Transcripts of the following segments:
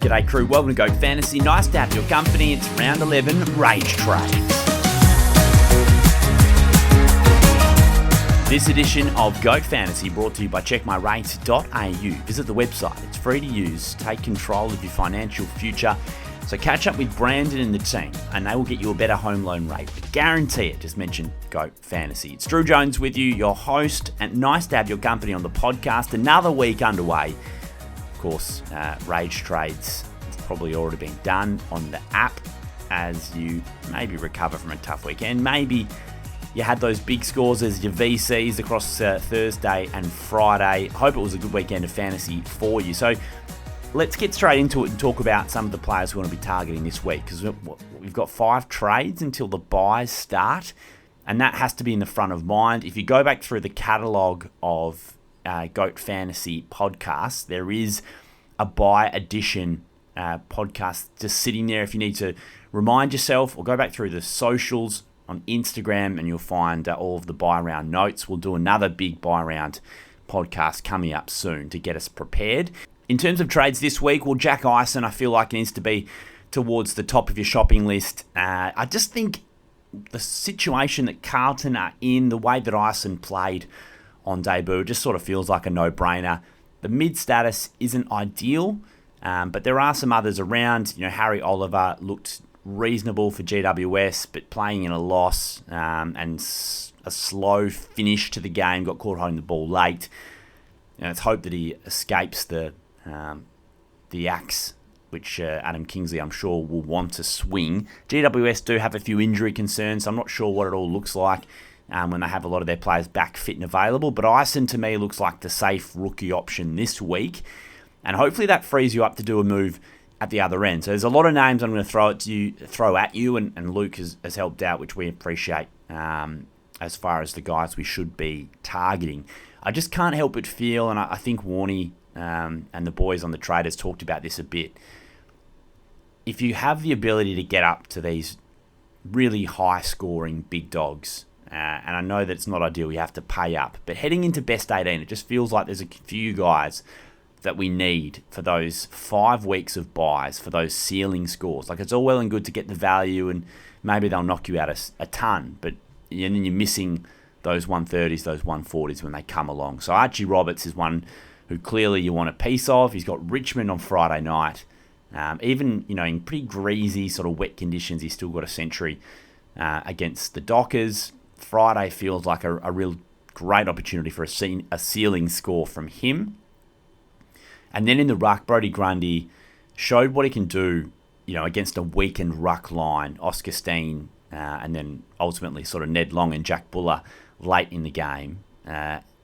G'day crew, welcome to Goat Fantasy. Nice to have your company. It's round 11, Rage Trades. This edition of Goat Fantasy brought to you by checkmyrate.au. Visit the website, it's free to use. Take control of your financial future. So catch up with Brandon and the team and they will get you a better home loan rate. I guarantee it. Just mention Goat Fantasy. It's Drew Jones with you, your host, and nice to have your company on the podcast. Another week underway. Of course, Rage Trades has probably already been done on the app as you maybe recover from a tough weekend. Maybe you had those big scores as your VCs across Thursday and Friday. Hope it was a good weekend of fantasy for you. So let's get straight into it and talk about some of the players we want to be targeting this week, because we've got 5 trades until the buys start, and that has to be in the front of mind. If you go back through the catalogue of Goat Fantasy podcasts, there is a buy edition podcast just sitting there if you need to remind yourself, or go back through the socials on Instagram and you'll find all of the buy round notes. We'll do another big buy round podcast coming up soon to get us prepared. In terms of trades this week, well, Jack Eisen, I feel like needs to be towards the top of your shopping list. I just think the situation that Carlton are in, the way that Eisen played on debut, just sort of feels like a no-brainer. The mid status isn't ideal, but there are some others around. You know, Harry Oliver looked reasonable for GWS, but playing in a loss and a slow finish to the game, got caught holding the ball late. You know, it's hoped that he escapes the axe, which Adam Kingsley, I'm sure, will want to swing. GWS do have a few injury concerns, so I'm not sure what it all looks like when they have a lot of their players back fit and available. But Eisen, to me, looks like the safe rookie option this week. And hopefully that frees you up to do a move at the other end. So there's a lot of names I'm going to throw at you, and Luke has helped out, which we appreciate as far as the guys we should be targeting. I just can't help but feel, and I think Warney and the boys on the traders talked about this a bit. If you have the ability to get up to these really high-scoring big dogs, and I know that it's not ideal, you have to pay up, but heading into best 18, it just feels like there's a few guys that we need for those 5 weeks of buys, for those ceiling scores. Like, it's all well and good to get the value, and maybe they'll knock you out a ton, but then you're missing those 130s, those 140s when they come along. So Archie Roberts is one who clearly you want a piece of. He's got Richmond on Friday night. Even, in pretty greasy sort of wet conditions, he's still got a century against the Dockers. Friday feels like a real great opportunity for a ceiling score from him. And then in the ruck, Brodie Grundy showed what he can do, against a weakened ruck line. Oscar Steen and then ultimately sort of Ned Long and Jack Buller late in the game.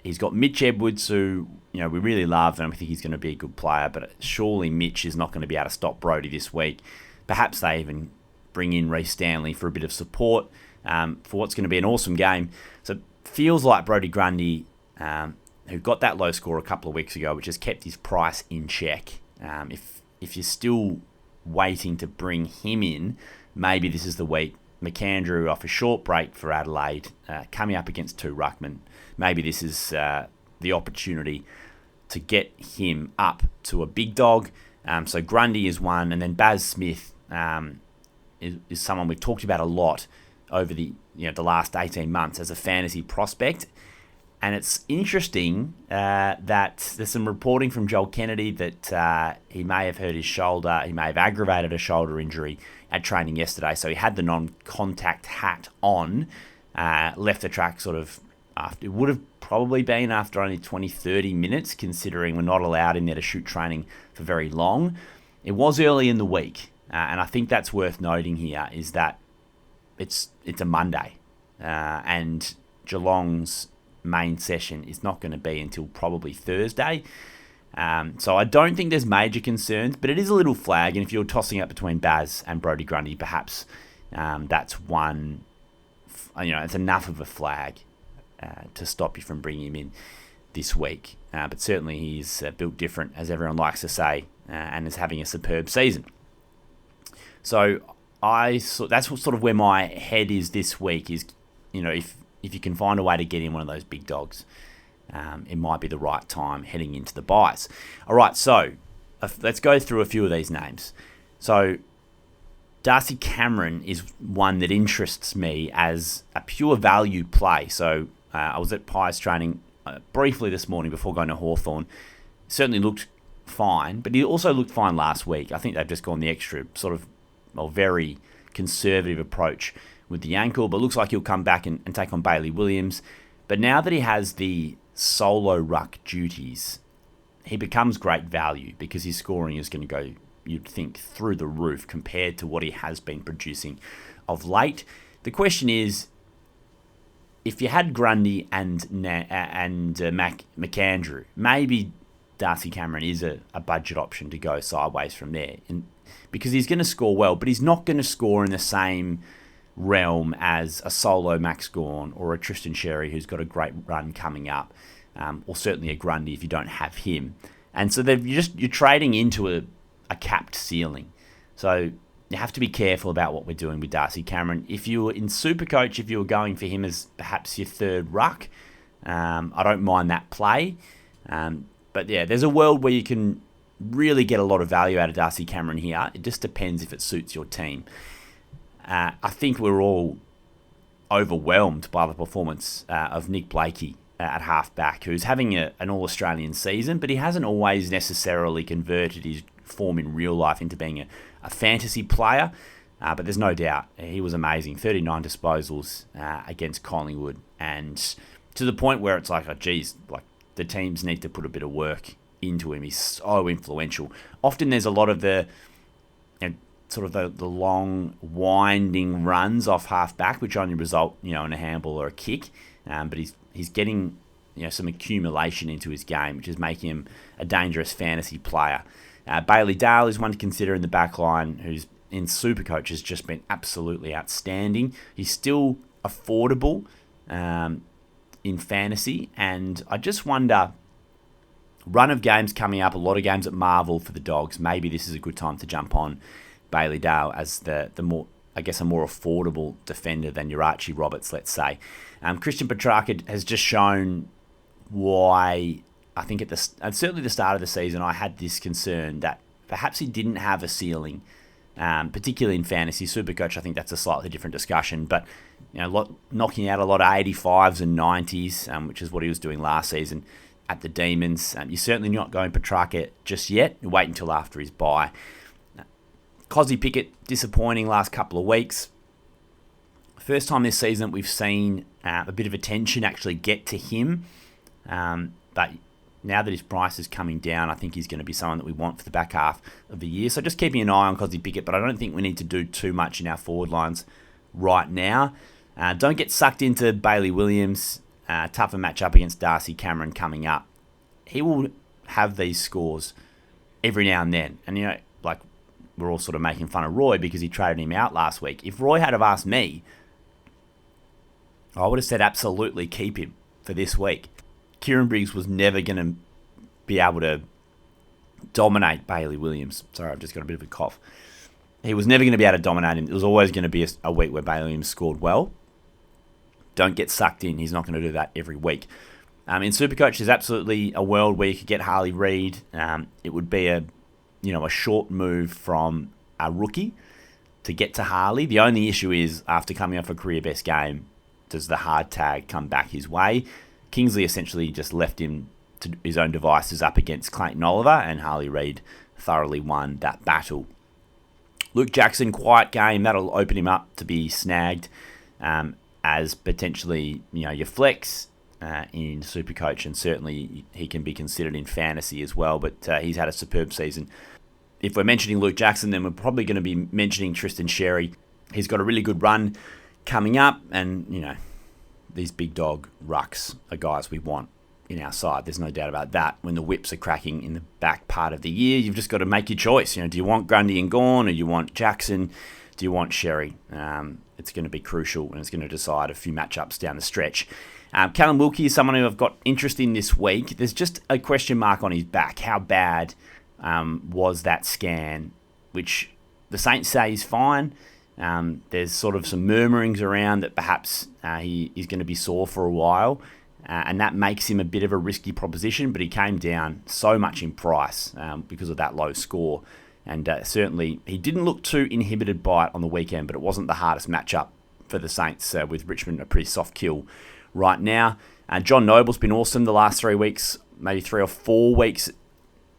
He's got Mitch Edwards, who we really love, and I think he's going to be a good player, but surely Mitch is not going to be able to stop Brodie this week. Perhaps they even bring in Reece Stanley for a bit of support for what's going to be an awesome game. So it feels like Brodie Grundy, who got that low score a couple of weeks ago, which has kept his price in check. If you're still waiting to bring him in, maybe this is the week. McAndrew off a short break for Adelaide, coming up against 2 ruckmen. Maybe this is the opportunity to get him up to a big dog. So Grundy is one, and then Baz Smith is someone we've talked about a lot over the last 18 months as a fantasy prospect. And it's interesting that there's some reporting from Joel Kennedy that he may have hurt his shoulder. He may have aggravated a shoulder injury at training yesterday. So he had the non-contact hat on, left the track sort of after. It would have probably been after only 20, 30 minutes, considering we're not allowed in there to shoot training for very long. It was early in the week. And I think that's worth noting here is that it's a Monday. And Geelong's main session is not going to be until probably Thursday. So I don't think there's major concerns, but it is a little flag. And if you're tossing up between Baz and Brodie Grundy, perhaps that's one, it's enough of a flag to stop you from bringing him in this week. But certainly he's built different, as everyone likes to say, and is having a superb season. So that's sort of where my head is this week is, if you can find a way to get in one of those big dogs, it might be the right time heading into the buys. All right, so let's go through a few of these names. So Darcy Cameron is one that interests me as a pure value play. So I was at Pies training briefly this morning before going to Hawthorn. Certainly looked fine, but he also looked fine last week. I think they've just gone the extra sort of, very conservative approach with the ankle, but looks like he'll come back and take on Bailey Williams. But now that he has the solo ruck duties, he becomes great value because his scoring is going to go, you'd think, through the roof compared to what he has been producing of late. The question is, if you had Grundy and McAndrew, maybe Darcy Cameron is a budget option to go sideways from there, because he's going to score well, but he's not going to score in the same realm as a solo Max Gawn or a Tristan Sherry who's got a great run coming up, or certainly a Grundy if you don't have him. And so you're trading into a capped ceiling. So you have to be careful about what we're doing with Darcy Cameron. If you were in Supercoach, if you were going for him as perhaps your third ruck, I don't mind that play. But yeah, there's a world where you can really get a lot of value out of Darcy Cameron here. It just depends if it suits your team. I think we're all overwhelmed by the performance of Nick Blakey at halfback, who's having an All-Australian season, but he hasn't always necessarily converted his form in real life into being a fantasy player. But there's no doubt he was amazing. 39 disposals against Collingwood, and to the point where it's like, oh geez, like the teams need to put a bit of work into him. He's so influential. Often there's a lot of the long winding runs off halfback, which only result in a handball or a kick. But he's getting some accumulation into his game, which is making him a dangerous fantasy player. Bailey Dale is one to consider in the back line, who's in Supercoach has just been absolutely outstanding. He's still affordable in fantasy, and I just wonder, run of games coming up, a lot of games at Marvel for the Dogs. Maybe this is a good time to jump on Bailey Dale as the more, I guess, a more affordable defender than your Archie Roberts, let's say. Christian Petrarca has just shown why I think certainly the start of the season I had this concern that perhaps he didn't have a ceiling, particularly in fantasy. Supercoach, I think that's a slightly different discussion, but knocking out a lot of 85s and 90s, which is what he was doing last season at the Demons. You're certainly not going Petrarca just yet. You wait until after his bye. Cozzy Pickett, disappointing last couple of weeks. First time this season we've seen a bit of attention actually get to him. But now that his price is coming down, I think he's going to be someone that we want for the back half of the year. So just keeping an eye on Cozzy Pickett, but I don't think we need to do too much in our forward lines right now. Don't get sucked into Bailey Williams. Tougher matchup against Darcy Cameron coming up. He will have these scores every now and then. And, like we're all sort of making fun of Roy because he traded him out last week. If Roy had have asked me, I would have said absolutely keep him for this week. Kieran Briggs was never going to be able to dominate Bailey Williams. Sorry, I've just got a bit of a cough. He was never going to be able to dominate him. It was always going to be a week where Bailey Williams scored well. Don't get sucked in. He's not going to do that every week. In Supercoach, there's absolutely a world where you could get Harley Reid. It would be a short move from a rookie to get to Harley. The only issue is, after coming off a career best game, does the hard tag come back his way? Kingsley essentially just left him to his own devices up against Clayton Oliver, and Harley Reid thoroughly won that battle. Luke Jackson, quiet game. That'll open him up to be snagged as potentially your flex in Supercoach, and certainly he can be considered in fantasy as well, but he's had a superb season. If we're mentioning Luke Jackson, then we're probably going to be mentioning Tristan Sherry. He's got a really good run coming up, and these big dog rucks are guys we want in our side. There's no doubt about that. When the whips are cracking in the back part of the year, you've just got to make your choice. Do you want Grundy and Gawn, or you want Jackson? Do you want Sherry? It's going to be crucial, and it's going to decide a few matchups down the stretch. Callum Wilkie is someone who I've got interest in this week. There's just a question mark on his back. How bad was that scan? Which the Saints say is fine. There's sort of some murmurings around that perhaps he is going to be sore for a while. and that makes him a bit of a risky proposition, but he came down so much in price because of that low score. And certainly he didn't look too inhibited by it on the weekend, but it wasn't the hardest matchup for the Saints, with Richmond a pretty soft kill right now. John Noble's been awesome the last 3 weeks, maybe 3 or 4 weeks.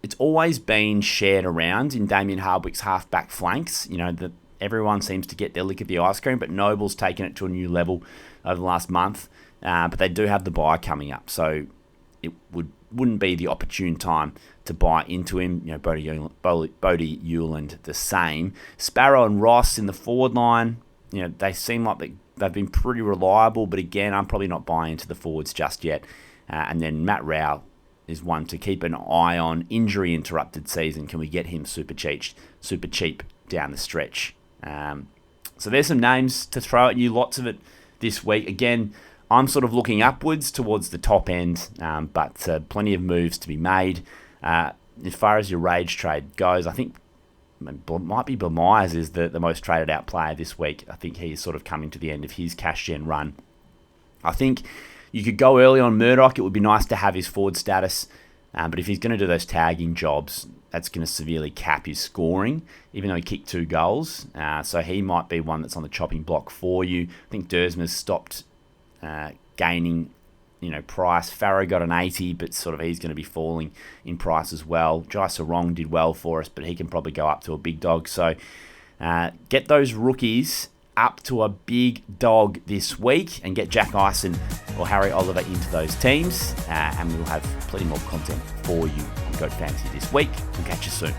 It's always been shared around in Damien Hardwick's half-back flanks. Everyone seems to get their lick of the ice cream, but Noble's taken it to a new level over the last month. But they do have the bye coming up, so it wouldn't be the opportune time to buy into him. Bodie Hewland the same. Sparrow and Ross in the forward line, they seem like they've been pretty reliable, but again, I'm probably not buying into the forwards just yet. And then Matt Rowell is one to keep an eye on. Injury interrupted season. Can we get him super cheap down the stretch? So there's some names to throw at you. Lots of it this week. Again, I'm sort of looking upwards towards the top end, but plenty of moves to be made. As far as your rage trade goes, I think might be Bill Myers is the most traded out player this week. I think he's sort of coming to the end of his cash gen run. I think you could go early on Murdoch. It would be nice to have his forward status, but if he's going to do those tagging jobs, that's going to severely cap his scoring, even though he kicked 2 goals. So he might be one that's on the chopping block for you. I think Dersma's stopped gaining price. Farrow got an 80, but sort of he's going to be falling in price as well. Jai Sarong did well for us, but he can probably go up to a big dog. So get those rookies up to a big dog this week and get Jack Ison or Harry Oliver into those teams, and we'll have plenty more content for you on Goat Fantasy this week. We'll catch you soon.